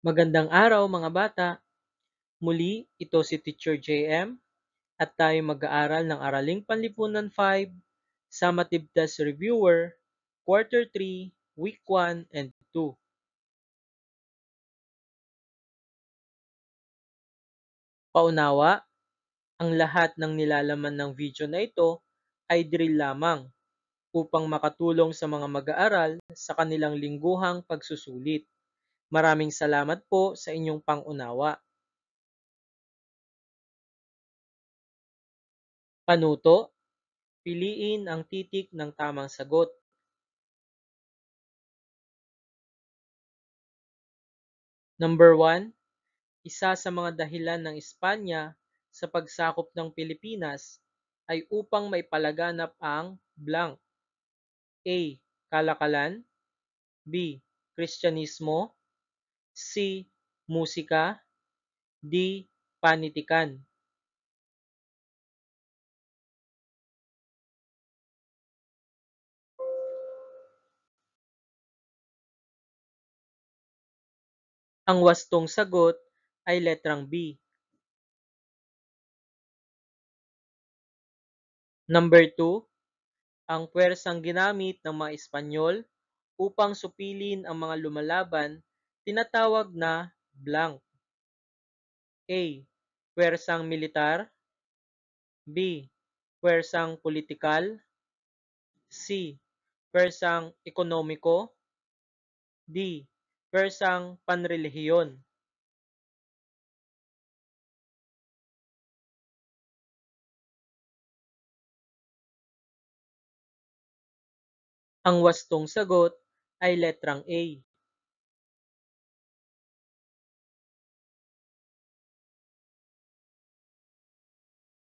Magandang araw mga bata! Muli, ito si Teacher JM at tayo mag-aaral ng Araling Panlipunan 5, Summative Reviewer, Quarter 3, Week 1 and 2. Paunawa, ang lahat ng nilalaman ng video na ito ay drill lamang upang makatulong sa mga mag-aaral sa kanilang lingguhang pagsusulit. Maraming salamat po sa inyong pangunawa. Panuto, piliin ang titik ng tamang sagot. Number 1, isa sa mga dahilan ng Espanya sa pagsakop ng Pilipinas ay upang maipalaganap ang blank. A. Kalakalan. B. Kristyanismo. C. Musika. D. Panitikan. Ang wastong sagot ay letrang B. Number 2, ang puwersang ginamit ng mga Espanyol upang supilin ang mga lumalaban tinatawag na blank. A. Puwersang militar. B. Puwersang pulitikal. C. Puwersang ekonomiko. D. Puwersang panrelihiyon. Ang wastong sagot ay letrang A.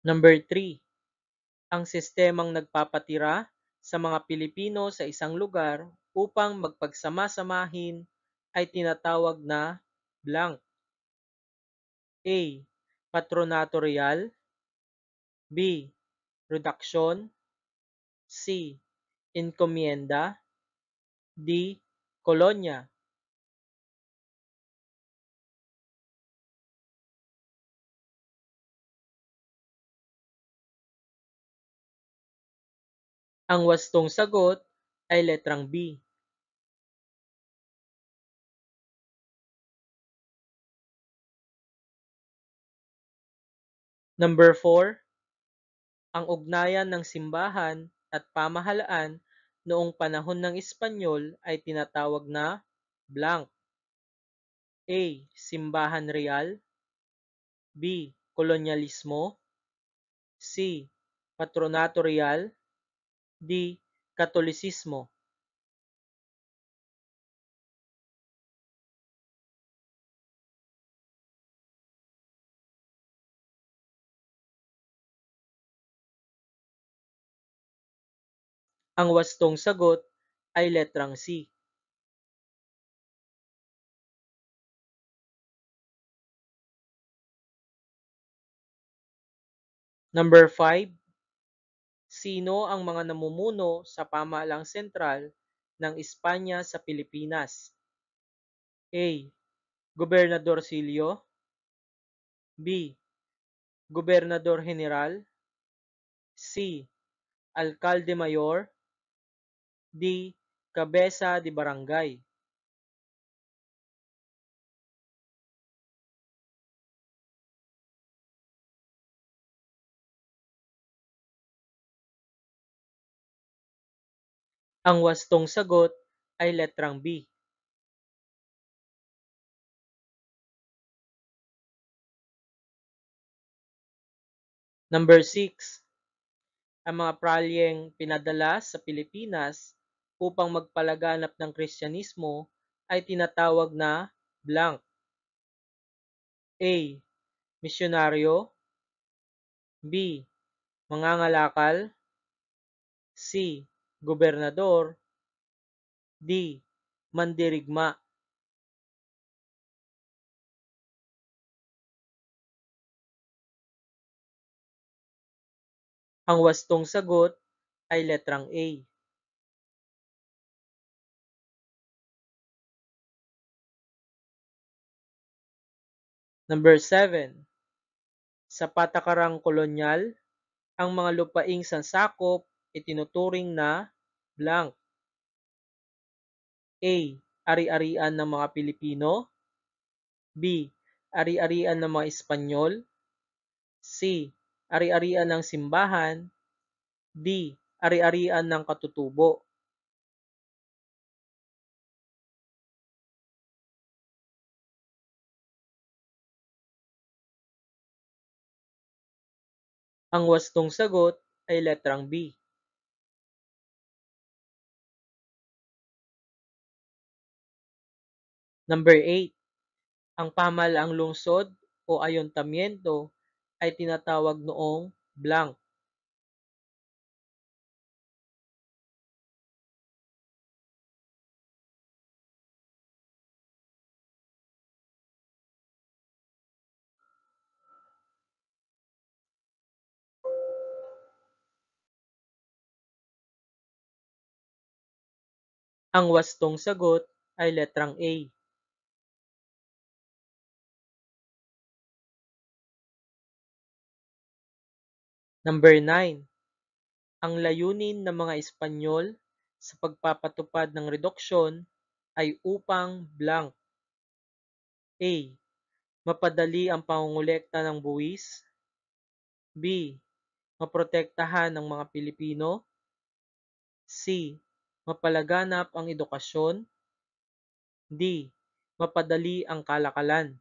Number 3, ang sistemang nagpapatira sa mga Pilipino sa isang lugar upang magpagsama-samahin ay tinatawag na blank. A. Patronato Real. B. Reduksyon. C. Encomienda. D. Kolonya. Ang wastong sagot ay letrang B. Number 4, ang ugnayan ng simbahan at pamahalaan noong panahon ng Espanyol ay tinatawag na blank. A. Simbahan Real. B. Kolonyalismo. C. Patronato Real. D. Katolisismo. Ang wastong sagot ay letrang C. Number 5, sino ang mga namumuno sa pamahalaang sentral ng Espanya sa Pilipinas? A. Gobernador Silio. B. Gobernador General. C. Alcalde Mayor. D. Cabeza de Barangay. Ang wastong sagot ay letrang B. Number 6, ang mga pralyeng pinadala sa Pilipinas upang magpalaganap ng Kristyanismo ay tinatawag na blank. A. Misyonaryo. B. Mangangalakal. C. Gobernador. D. Mandirigma. Ang wastong sagot ay letrang A. Number 7. Sa patakarang kolonyal, ang mga lupaing sansakop itinuturing na blank. A. Ari-arian ng mga Pilipino. B. Ari-arian ng mga Espanyol. C. Ari-arian ng simbahan. D. Ari-arian ng katutubo. Ang wastong sagot ay letrang B. Number 8. Ang pamahalaang lungsod o ayuntamiento ay tinatawag noong blank. Ang wastong sagot ay letrang A. Number 9. Ang layunin ng mga Espanyol sa pagpapatupad ng reduksyon ay upang blank. A. Mapadali ang pangongolekta ng buwis. B. Maprotektahan ang mga Pilipino. C. Mapalaganap ang edukasyon. D. Mapadali ang kalakalan.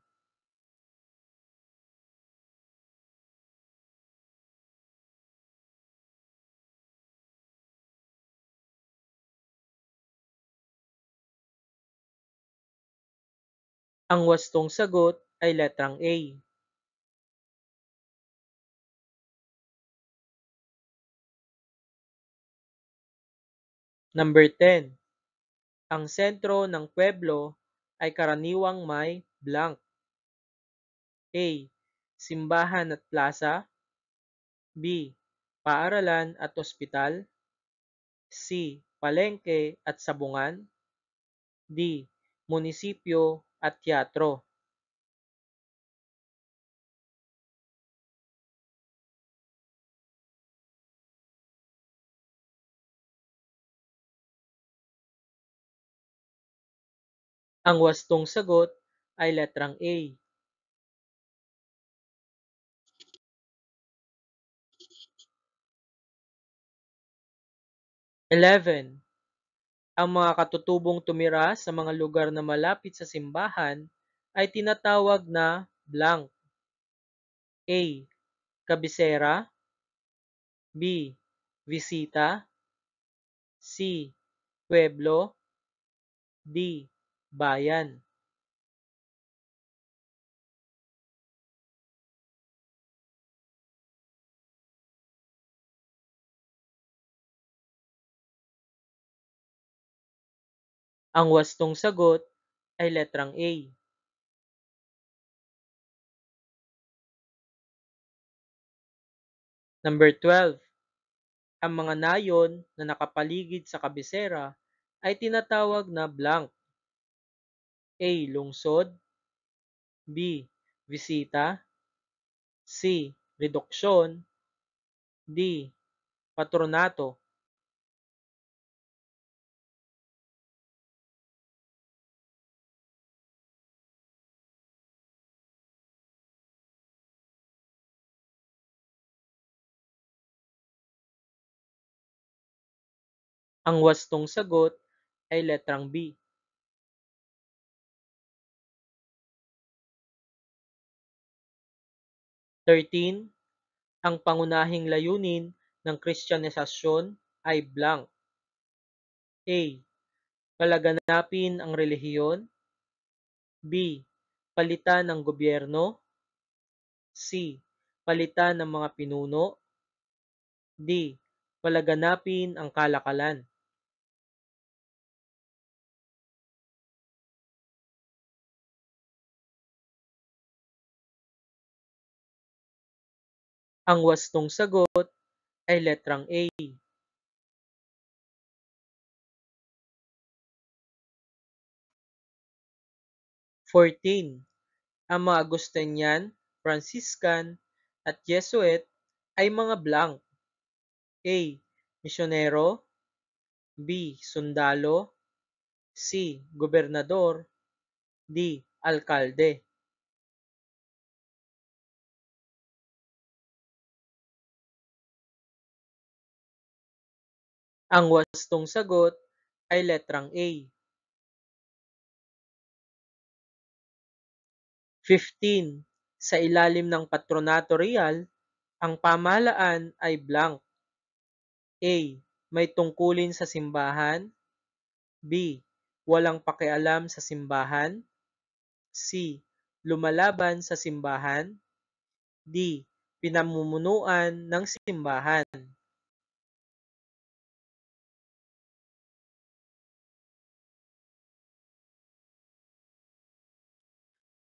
Ang wastong sagot ay letrang A. Number 10. Ang sentro ng pueblo ay karaniwang may blank. A. Simbahan at plaza. B. Paaralan at ospital. C. Palengke at sabungan. D. Munisipyo at teatro. Ang wastong sagot ay letrang A. 11. Ang mga katutubong tumira sa mga lugar na malapit sa simbahan ay tinatawag na blank. A. Kabisera. B. Visita. C. Pueblo. D. Bayan. Ang wastong sagot ay letrang A. Number 12. Ang mga nayon na nakapaligid sa kabisera ay tinatawag na blank. A. Lungsod. B. Bisita. C. Reduksyon. D. Patronato. Ang wastong sagot ay letrang B. 13. Ang pangunahing layunin ng Kristyanisasyon ay blank. A. Palaganapin ang relihiyon. B. Palitan ang gobyerno. C. Palitan ng mga pinuno. D. Palaganapin ang kalakalan. Ang wastong sagot ay letrang A. 14. Ang mga Agustinian, Franciscan, at Jesuit ay mga blank. A. Misyonero. B. Sundalo. C. Gobernador. D. Alkalde. Ang wastong sagot ay letrang A. 15. Sa ilalim ng patronato real, ang pamahalaan ay blank. A. May tungkulin sa simbahan. B. Walang pakialam sa simbahan. C. Lumalaban sa simbahan. D. Pinamumunuan ng simbahan.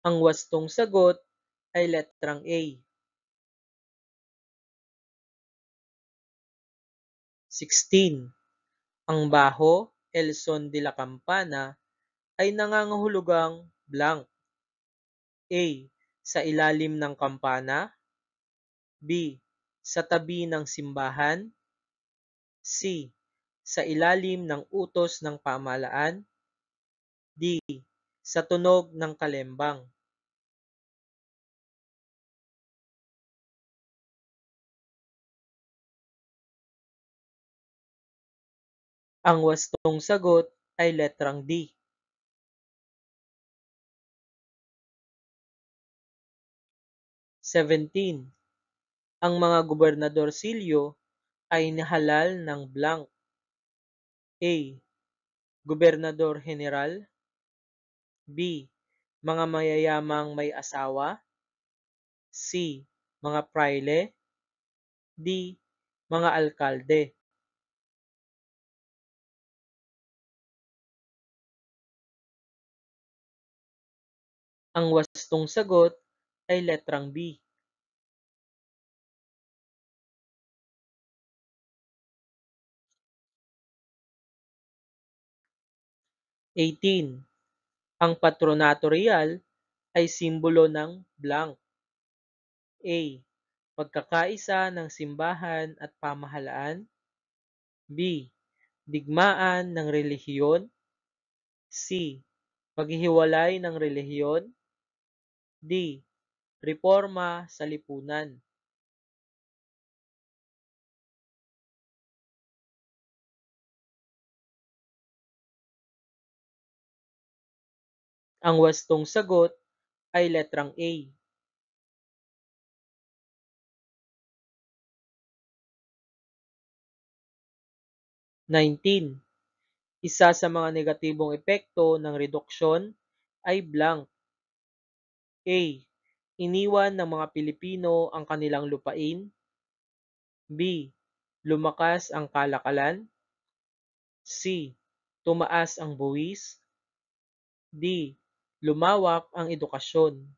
Ang wastong sagot ay letrang A. 16. Ang baho, El Son de la Campana ay nangangahulugang blank. A. Sa ilalim ng kampana. B. Sa tabi ng simbahan. C. Sa ilalim ng utos ng pamahalaan. D. Sa tunog ng kalembang. Ang wastong sagot ay letrang D. 17. Ang mga gobernadorsilyo ay nihalal ng blank. A. Gobernador General. B. Mga mayayamang may asawa. C. Mga praile. D. Mga alkalde. Ang wastong sagot ay letrang B. 18. Ang patronato real ay simbolo ng blank. A. Pagkakaisa ng simbahan at pamahalaan. B. Digmaan ng relihiyon. C. Paghihiwalay ng relihiyon. D. Reforma sa lipunan. Ang wastong sagot ay letrang A. 19. Isa sa mga negatibong epekto ng reduksyon ay blank. A. Iniwan ng mga Pilipino ang kanilang lupain. B. Lumakas ang kalakalan. C. Tumaas ang buwis. D. Lumawak ang edukasyon.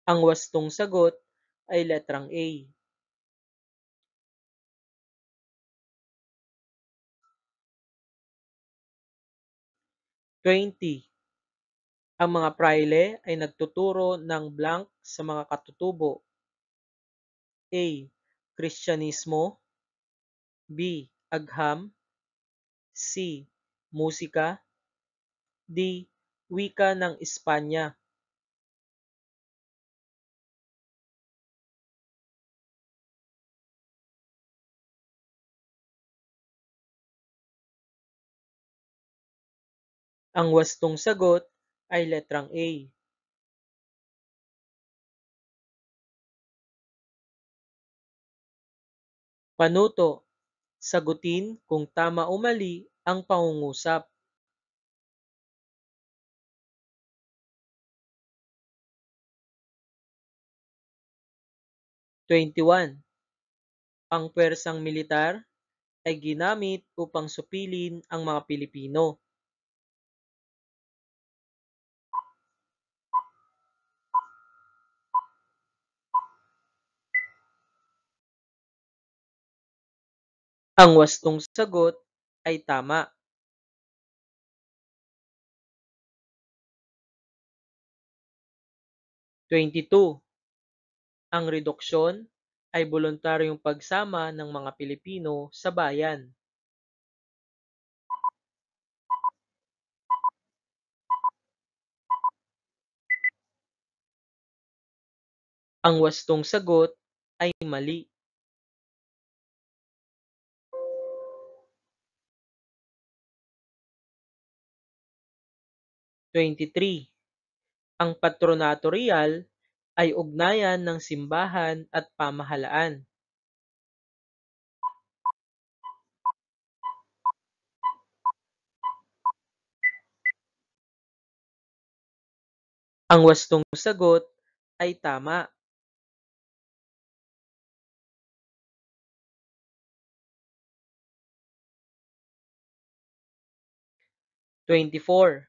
Ang wastong sagot ay letrang A. 20. Ang mga praile ay nagtuturo ng blank sa mga katutubo. A. Kristyanismo. B. Agham. C. Musika. D. Wika ng Espanya. Ang wastong sagot ay letrang A. 20. Panuto. Sagutin kung tama o mali ang pangungusap. 21. Ang pwersang militar ay ginamit upang supilin ang mga Pilipino. Ang wastong sagot ay tama. 22. Ang reduksyon ay voluntaryong pagsama ng mga Pilipino sa bayan. Ang wastong sagot ay mali. 23. Ang patronato real ay ugnayan ng simbahan at pamahalaan. Ang wastong sagot ay tama. 24.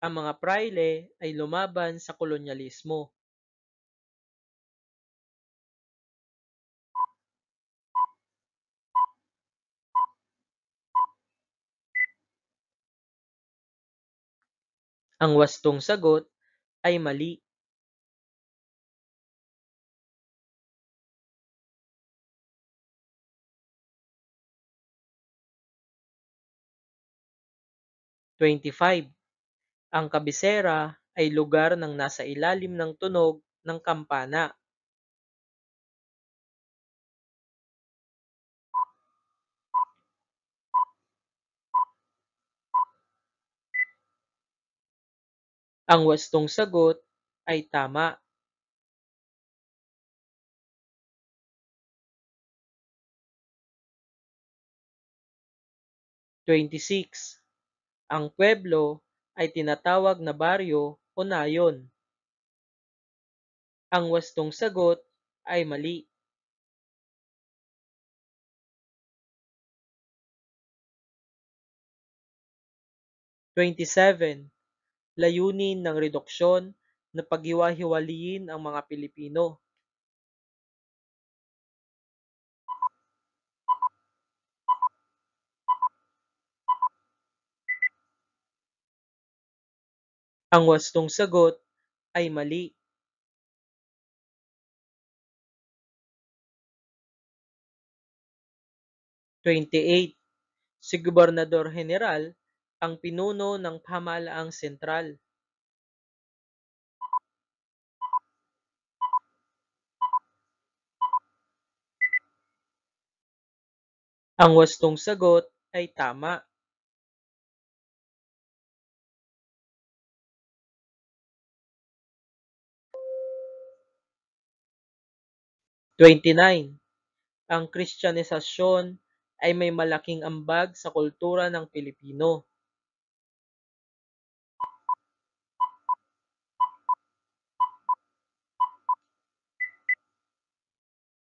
Ang mga praile ay lumaban sa kolonyalismo. Ang wastong sagot ay mali. 25. Ang kabisera ay lugar ng nasa ilalim ng tunog ng kampana. Ang wastong sagot ay tama. 26. Ang pueblo ay tinatawag na baryo o nayon. Ang wastong sagot ay mali. 27. Layunin ng reduksyon na paghiwa-hiwalayin ang mga Pilipino. Ang wastong sagot ay mali. 28. Si Gobernador General ang pinuno ng pamahalaang sentral. Ang wastong sagot ay tama. 29. Ang Kristyanisasyon ay may malaking ambag sa kultura ng Pilipino.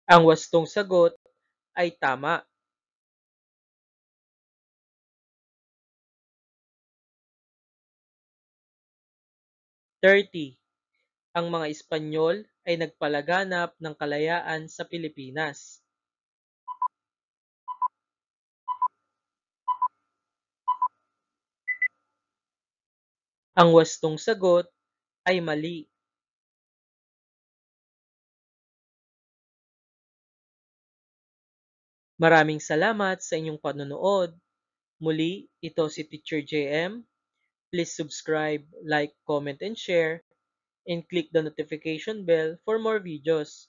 Ang wastong sagot ay tama. 30. Ang mga Espanyol ay nagpalaganap ng kalayaan sa Pilipinas. Ang wastong sagot ay mali. 'Maraming salamat sa inyong panonood. Muli, ito si Teacher JM. Please subscribe, like, comment, and share, and click the notification bell for more videos.